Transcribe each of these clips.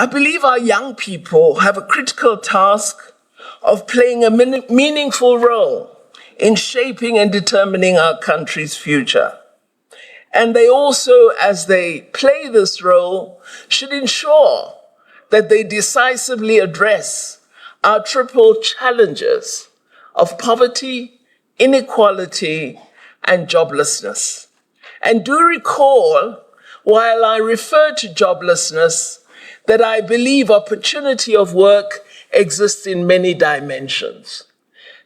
I believe our young people have a critical task of playing a meaningful role in shaping and determining our country's future. And they also, as they play this role, should ensure that they decisively address our triple challenges of poverty, inequality, and joblessness. And do recall, while I refer to joblessness, that I believe opportunity of work exists in many dimensions,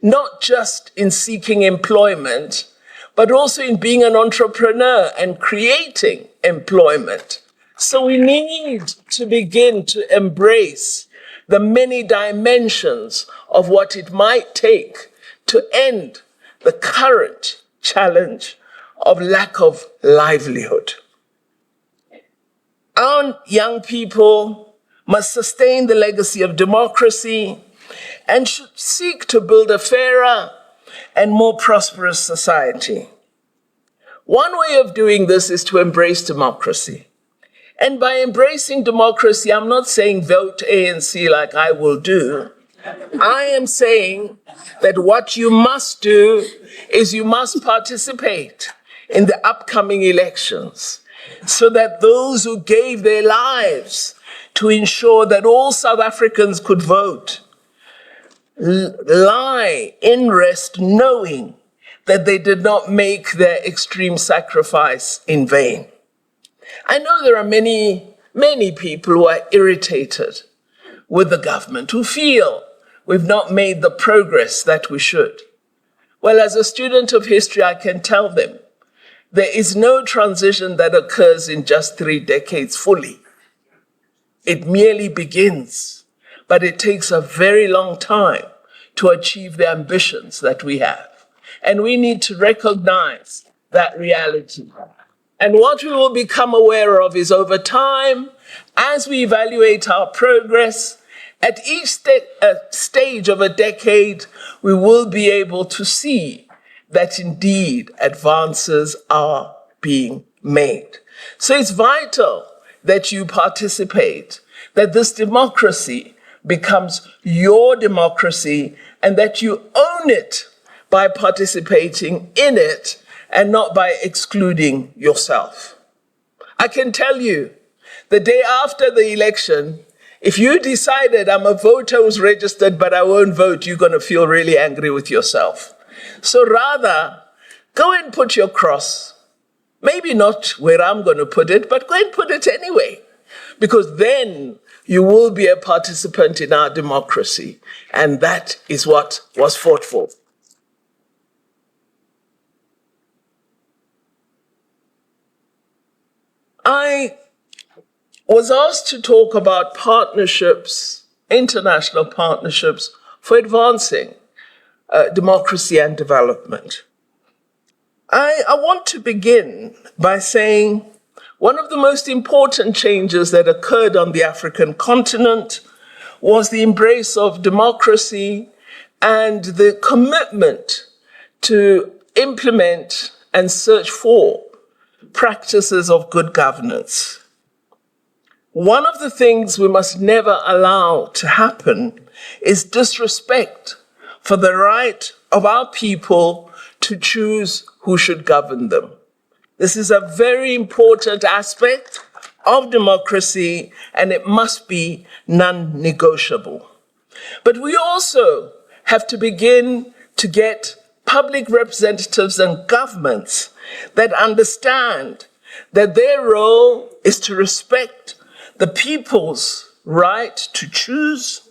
not just in seeking employment, but also in being an entrepreneur and creating employment. So we need to begin to embrace the many dimensions of what it might take to end the current challenge of lack of livelihood. Our young people must sustain the legacy of democracy and should seek to build a fairer and more prosperous society. One way of doing this is to embrace democracy. And by embracing democracy, I'm not saying vote ANC like I will do. I am saying that what you must do is you must participate in the upcoming elections so that those who gave their lives to ensure that all South Africans could vote lie in rest knowing that they did not make their extreme sacrifice in vain. I know there are many people who are irritated with the government, who feel we've not made the progress that we should. Well, as a student of history, I can tell them there is no transition that occurs in just 3 decades fully. It merely begins, but it takes a very long time to achieve the ambitions that we have. And we need to recognize that reality. And what we will become aware of is over time, as we evaluate our progress, at each stage of a decade, we will be able to see that indeed advances are being made. So it's vital that you participate, that this democracy becomes your democracy, and that you own it by participating in it and not by excluding yourself. I can tell you, the day after the election, if you decided I'm a voter who's registered but I won't vote, you're going to feel really angry with yourself. So rather, go and put your cross. Maybe not where I'm going to put it, but go and put it anyway. Because then you will be a participant in our democracy. And that is what was fought for. I was asked to talk about partnerships, international partnerships for advancing democracy and development. I want to begin by saying one of the most important changes that occurred on the African continent was the embrace of democracy and the commitment to implement and search for practices of good governance. One of the things we must never allow to happen is disrespect for the right of our people to choose who should govern them. This is a very important aspect of democracy, and it must be non-negotiable. But we also have to begin to get public representatives and governments that understand that their role is to respect the people's right to choose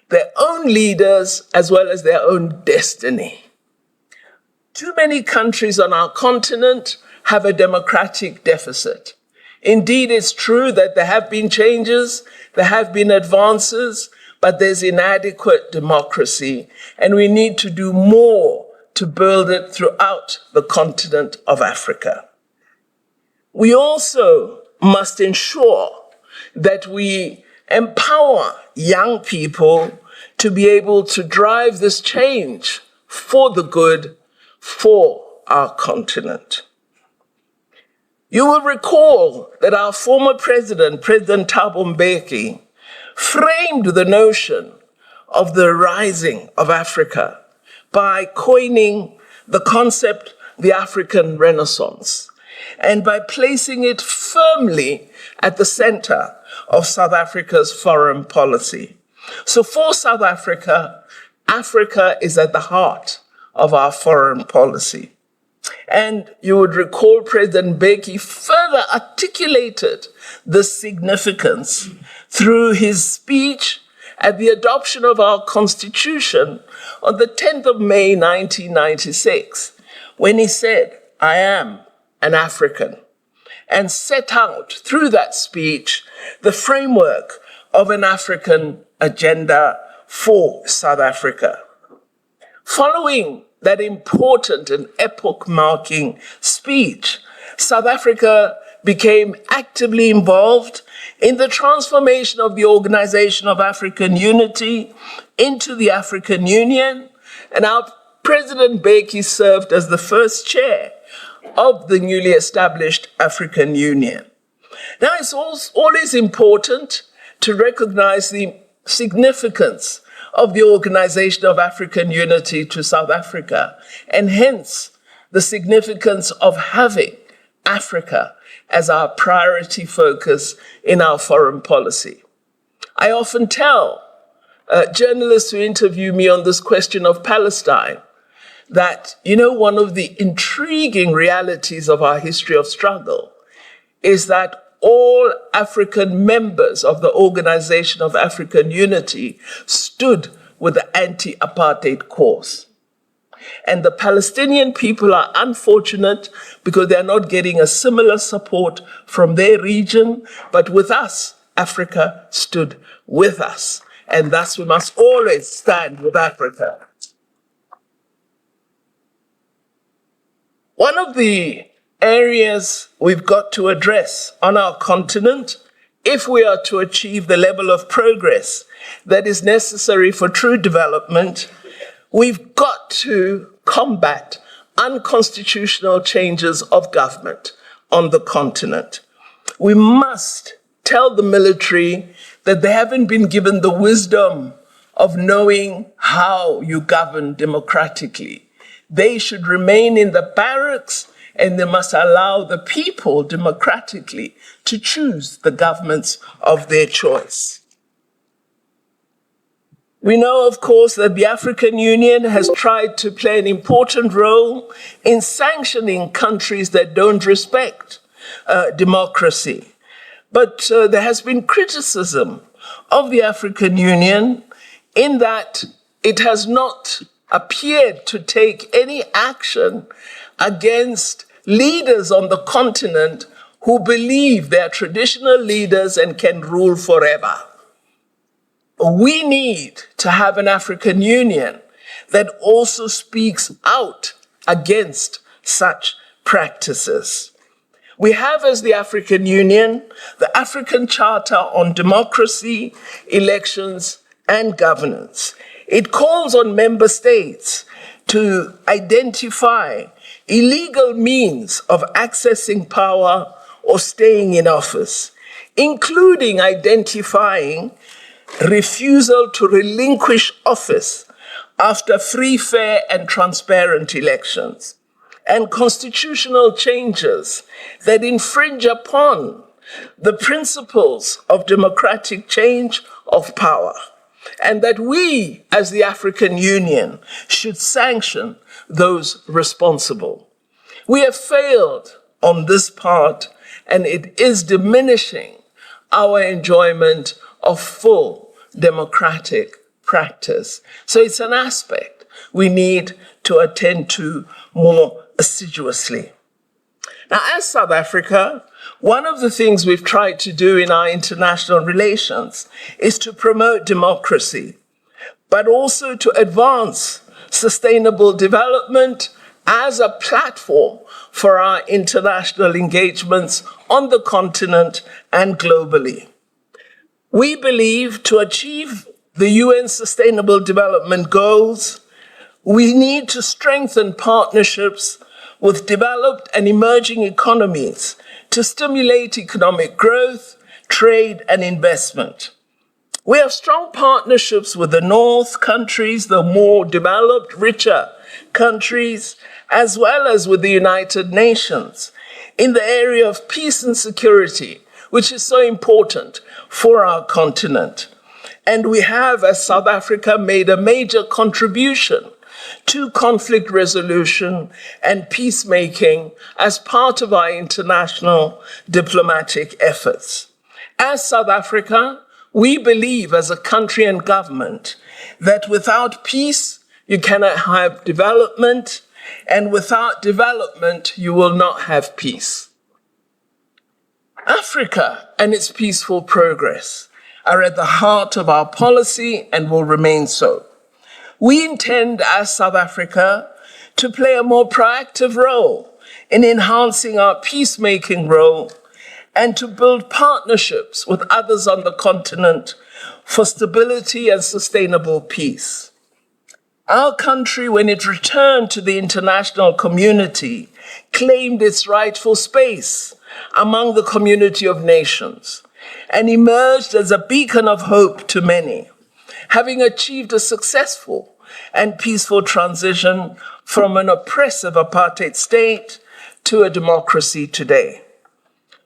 their own leaders as well as their own destiny. Too many countries on our continent have a democratic deficit. Indeed, it's true that there have been changes, there have been advances, but there's inadequate democracy, and we need to do more to build it throughout the continent of Africa. We also must ensure that we empower young people to be able to drive this change for the good for our continent. You will recall that our former president, President Thabo Mbeki, framed the notion of the rising of Africa by coining the concept the African Renaissance and by placing it firmly at the center of South Africa's foreign policy. So for South Africa, Africa is at the heart of our foreign policy. And you would recall President Mbeki further articulated the significance through his speech at the adoption of our Constitution on the 10th of May, 1996, when he said, "I am an African," and set out through that speech the framework of an African agenda for South Africa. Following that important and epoch-marking speech, South Africa became actively involved in the transformation of the Organization of African Unity into the African Union, and our President Mbeki served as the first chair of the newly established African Union. Now, it's always important to recognize the significance of the Organization of African Unity to South Africa, and hence the significance of having Africa as our priority focus in our foreign policy. I often tell journalists who interview me on this question of Palestine that, one of the intriguing realities of our history of struggle is that all African members of the Organization of African Unity stood with the anti-apartheid cause. And the Palestinian people are unfortunate because they're not getting a similar support from their region, but with us, Africa stood with us. And thus we must always stand with Africa. One of the areas we've got to address on our continent, if we are to achieve the level of progress that is necessary for true development, we've got to combat unconstitutional changes of government on the continent. We must tell the military that they haven't been given the wisdom of knowing how you govern democratically. They should remain in the barracks, and they must allow the people democratically to choose the governments of their choice. We know, of course, that the African Union has tried to play an important role in sanctioning countries that don't respect democracy. But there has been criticism of the African Union in that it has not appeared to take any action against leaders on the continent who believe they are traditional leaders and can rule forever. We need to have an African Union that also speaks out against such practices. We have, as the African Union, the African Charter on Democracy, Elections, and Governance. It calls on member states to identify illegal means of accessing power or staying in office, including identifying refusal to relinquish office after free, fair, and transparent elections, and constitutional changes that infringe upon the principles of democratic change of power, and that we, as the African Union, should sanction those responsible. We have failed on this part, and it is diminishing our enjoyment of full democratic practice. So it's an aspect we need to attend to more assiduously. Now, as South Africa, one of the things we've tried to do in our international relations is to promote democracy, but also to advance sustainable development as a platform for our international engagements on the continent and globally. We believe to achieve the UN Sustainable Development Goals, we need to strengthen partnerships with developed and emerging economies to stimulate economic growth, trade, and investment. We have strong partnerships with the North countries, the more developed, richer countries, as well as with the United Nations in the area of peace and security, which is so important for our continent. And we have, as South Africa, made a major contribution to conflict resolution and peacemaking as part of our international diplomatic efforts. As South Africa, we believe as a country and government that without peace, you cannot have development, and without development, you will not have peace. Africa and its peaceful progress are at the heart of our policy and will remain so. We intend, as South Africa, to play a more proactive role in enhancing our peacemaking role and to build partnerships with others on the continent for stability and sustainable peace. Our country, when it returned to the international community, claimed its rightful space among the community of nations and emerged as a beacon of hope to many, having achieved a successful and peaceful transition from an oppressive apartheid state to a democracy today.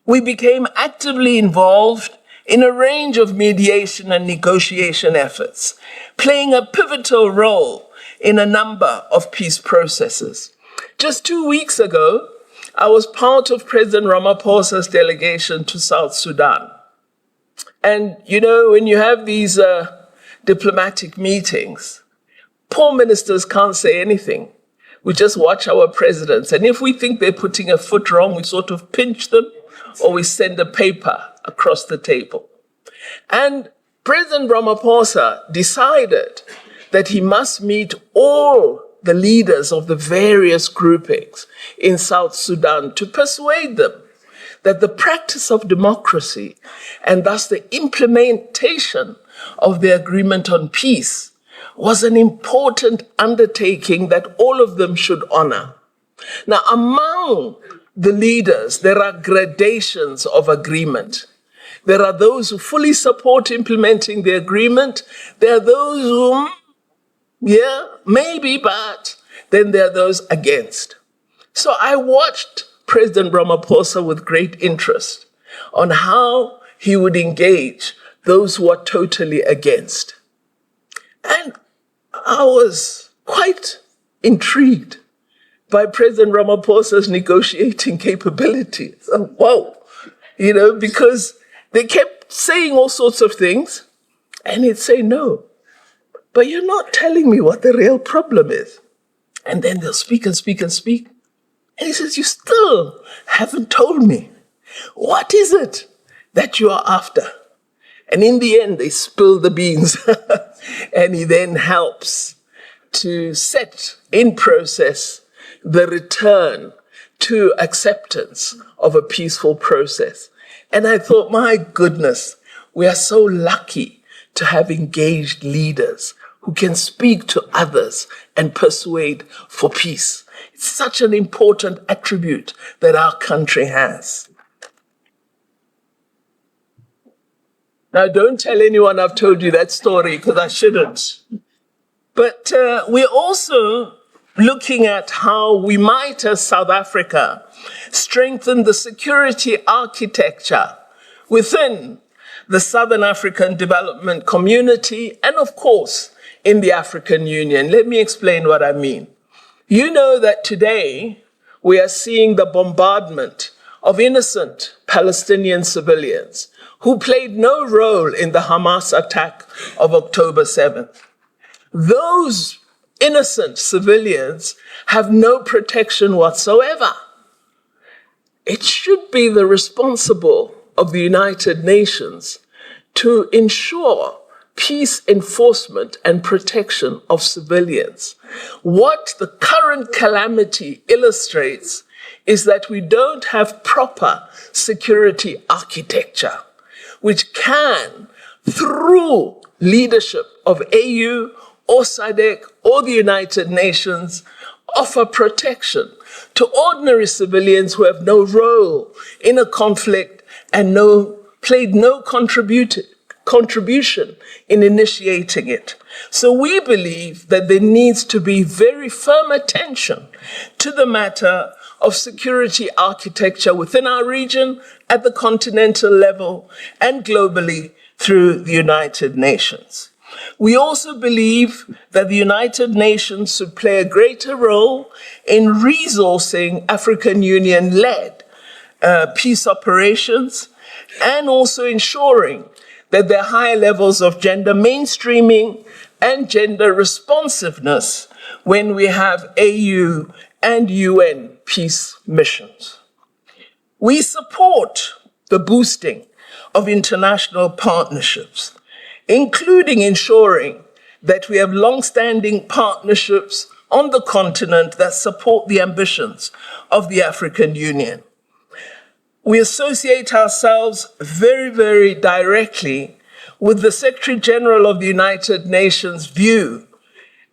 We became actively involved in a range of mediation and negotiation efforts, playing a pivotal role in a number of peace processes. Just 2 weeks ago, I was part of President Ramaphosa's delegation to South Sudan. And, you know, when you have these diplomatic meetings, poor ministers can't say anything. We just watch our presidents. And if we think they're putting a foot wrong, we sort of pinch them or we send a paper across the table. And President Ramaphosa decided that he must meet all the leaders of the various groupings in South Sudan to persuade them that the practice of democracy and thus the implementation of the agreement on peace was an important undertaking that all of them should honor. Now, among the leaders, there are gradations of agreement. There are those who fully support implementing the agreement. There are those who, yeah, maybe, but then there are those against. So I watched President Ramaphosa with great interest on how he would engage those who are totally against. And I was quite intrigued by President Ramaphosa's negotiating capabilities. So, whoa, you know, because they kept saying all sorts of things, and he'd say, no, but you're not telling me what the real problem is. And then they'll speak and speak and speak. And he says, you still haven't told me. What is it that you are after? And in the end, they spill the beans. And he then helps to set in process the return to acceptance of a peaceful process. And I thought, my goodness, we are so lucky to have engaged leaders who can speak to others and persuade for peace. It's such an important attribute that our country has. Now, don't tell anyone I've told you that story, because I shouldn't. But we're also looking at how we might, as South Africa, strengthen the security architecture within the Southern African Development Community and, of course, in the African Union. Let me explain what I mean. You know that today we are seeing the bombardment of innocent Palestinian civilians who played no role in the Hamas attack of October 7th. Those innocent civilians have no protection whatsoever. It should be the responsible of the United Nations to ensure peace enforcement and protection of civilians. What the current calamity illustrates is that we don't have proper security architecture, which can, through leadership of AU or SADC or the United Nations, offer protection to ordinary civilians who have no role in a conflict and played no contribution in initiating it. So we believe that there needs to be very firm attention to the matter of security architecture within our region, at the continental level, and globally through the United Nations. We also believe that the United Nations should play a greater role in resourcing African Union-led peace operations, and also ensuring that there are higher levels of gender mainstreaming and gender responsiveness when we have AU and UN peace missions. We support the boosting of international partnerships, including ensuring that we have long-standing partnerships on the continent that support the ambitions of the African Union. We associate ourselves very, very directly with the Secretary General of the United Nations' view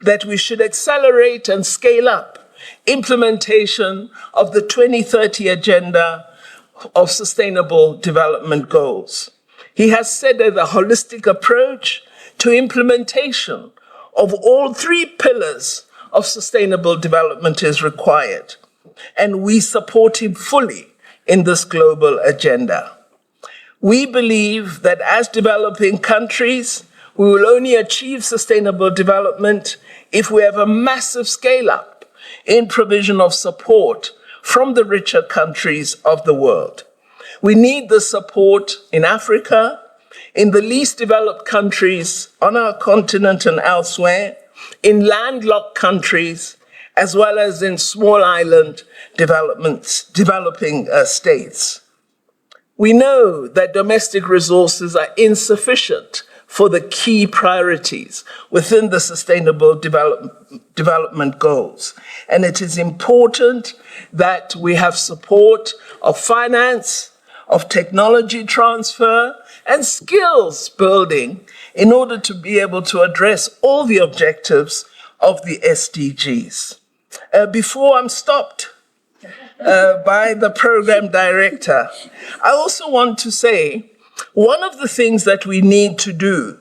that we should accelerate and scale up implementation of the 2030 Agenda of Sustainable Development Goals. He has said that a holistic approach to implementation of all three pillars of sustainable development is required, and we support him fully in this global agenda. We believe that as developing countries, we will only achieve sustainable development if we have a massive scale-up in provision of support from the richer countries of the world. We need the support in Africa, in the least developed countries on our continent and elsewhere, in landlocked countries, as well as in small island developing states. We know that domestic resources are insufficient for the key priorities within the Sustainable Development Goals. And it is important that we have support of finance, of technology transfer, and skills building in order to be able to address all the objectives of the SDGs. Before I'm stopped by the program director, I also want to say one of the things that we need to do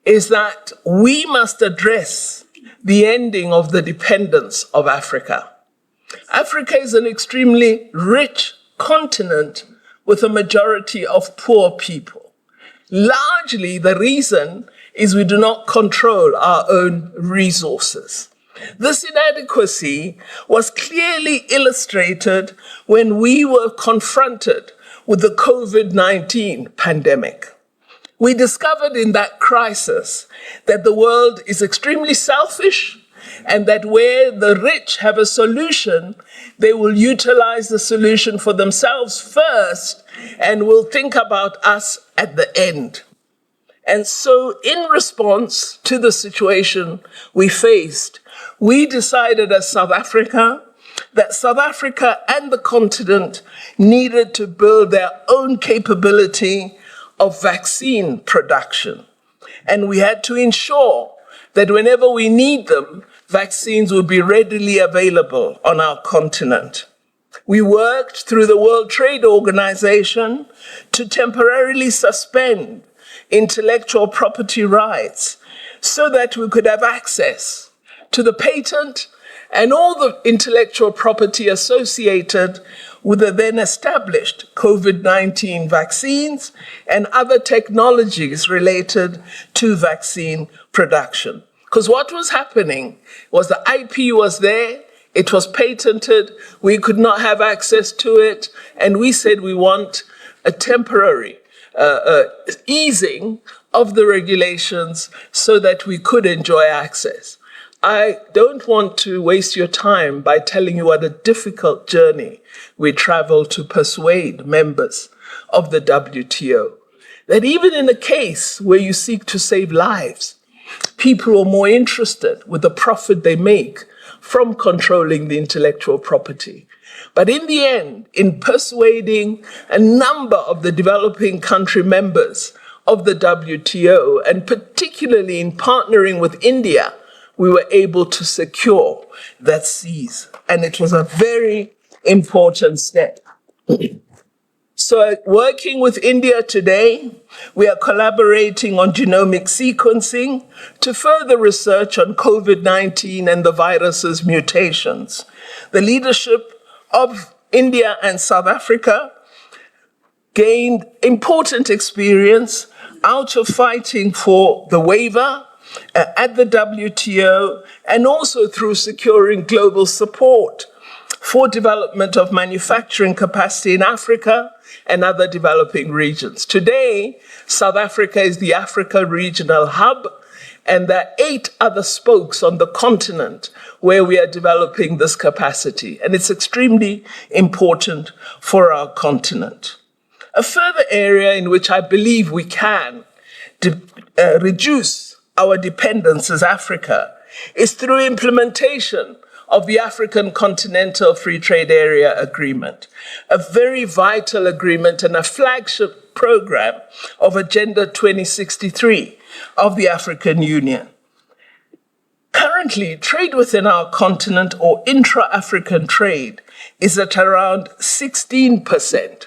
is that we must address the ending of the dependence of Africa. Africa is an extremely rich continent with a majority of poor people. Largely, the reason is we do not control our own resources. This inadequacy was clearly illustrated when we were confronted with the COVID-19 pandemic. We discovered in that crisis that the world is extremely selfish, and that where the rich have a solution, they will utilize the solution for themselves first and will think about us at the end. And so in response to the situation we faced, we decided as South Africa that South Africa and the continent needed to build their own capability of vaccine production. And we had to ensure that whenever we need them, vaccines would be readily available on our continent. We worked through the World Trade Organization to temporarily suspend intellectual property rights so that we could have access to the patent and all the intellectual property associated with the then established COVID-19 vaccines and other technologies related to vaccine production. Because what was happening was the IP was there, it was patented, we could not have access to it, and we said we want a temporary easing of the regulations so that we could enjoy access. I don't want to waste your time by telling you what a difficult journey we traveled to persuade members of the WTO, that even in a case where you seek to save lives, people are more interested with the profit they make from controlling the intellectual property. But in the end, in persuading a number of the developing country members of the WTO, and particularly in partnering with India, we were able to secure that cease. And it was a very important step. So working with India today, we are collaborating on genomic sequencing to further research on COVID-19 and the virus's mutations. The leadership of India and South Africa gained important experience out of fighting for the waiver at the WTO and also through securing global support for development of manufacturing capacity in Africa and other developing regions. Today, South Africa is the Africa regional hub, and there are 8 other spokes on the continent where we are developing this capacity, and it's extremely important for our continent. A further area in which I believe we can reduce our dependence as Africa is through implementation of the African Continental Free Trade Area Agreement, a very vital agreement and a flagship program of Agenda 2063 of the African Union. Currently, trade within our continent, or intra-African trade, is at around 16%.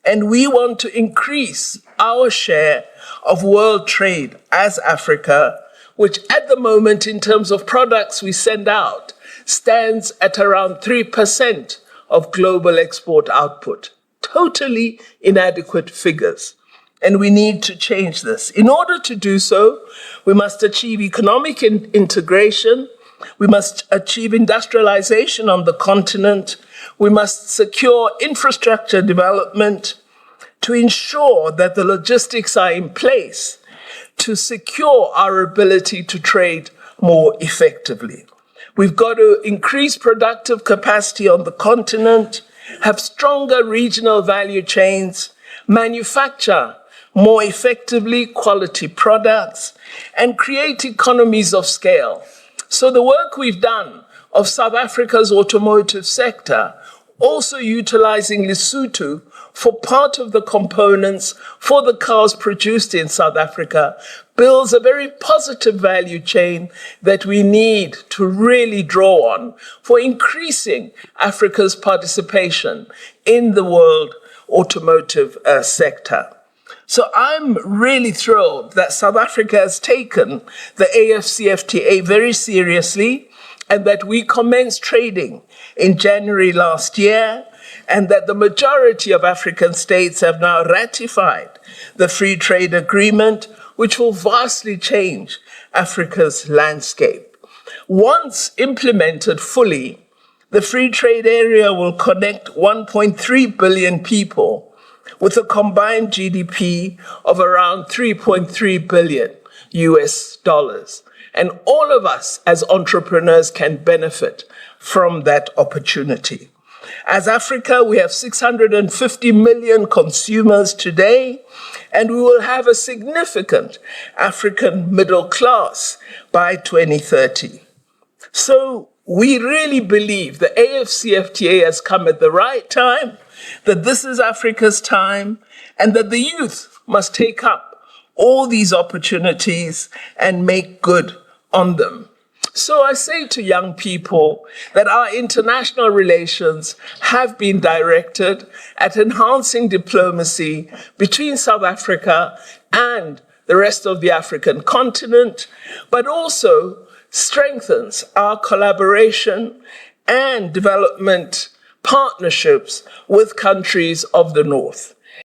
And we want to increase our share of world trade as Africa, which at the moment, in terms of products we send out, stands at around 3% of global export output. Totally inadequate figures. And we need to change this. In order to do so, we must achieve economic integration, we must achieve industrialization on the continent, we must secure infrastructure development to ensure that the logistics are in place to secure our ability to trade more effectively. We've got to increase productive capacity on the continent, have stronger regional value chains, manufacture more effectively quality products, and create economies of scale. So the work we've done of South Africa's automotive sector, also utilizing Lesotho for part of the components for the cars produced in South Africa, builds a very positive value chain that we need to really draw on for increasing Africa's participation in the world automotive sector. So I'm really thrilled that South Africa has taken the AFCFTA very seriously and that we commenced trading in January last year, and that the majority of African states have now ratified the free trade agreement, which will vastly change Africa's landscape. Once implemented fully, the free trade area will connect 1.3 billion people with a combined GDP of around 3.3 billion US dollars. And all of us as entrepreneurs can benefit from that opportunity. As Africa, we have 650 million consumers today, and we will have a significant African middle class by 2030. So we really believe the AFCFTA has come at the right time, that this is Africa's time, and that the youth must take up all these opportunities and make good on them. So I say to young people that our international relations have been directed at enhancing diplomacy between South Africa and the rest of the African continent, but also strengthens our collaboration and development partnerships with countries of the North.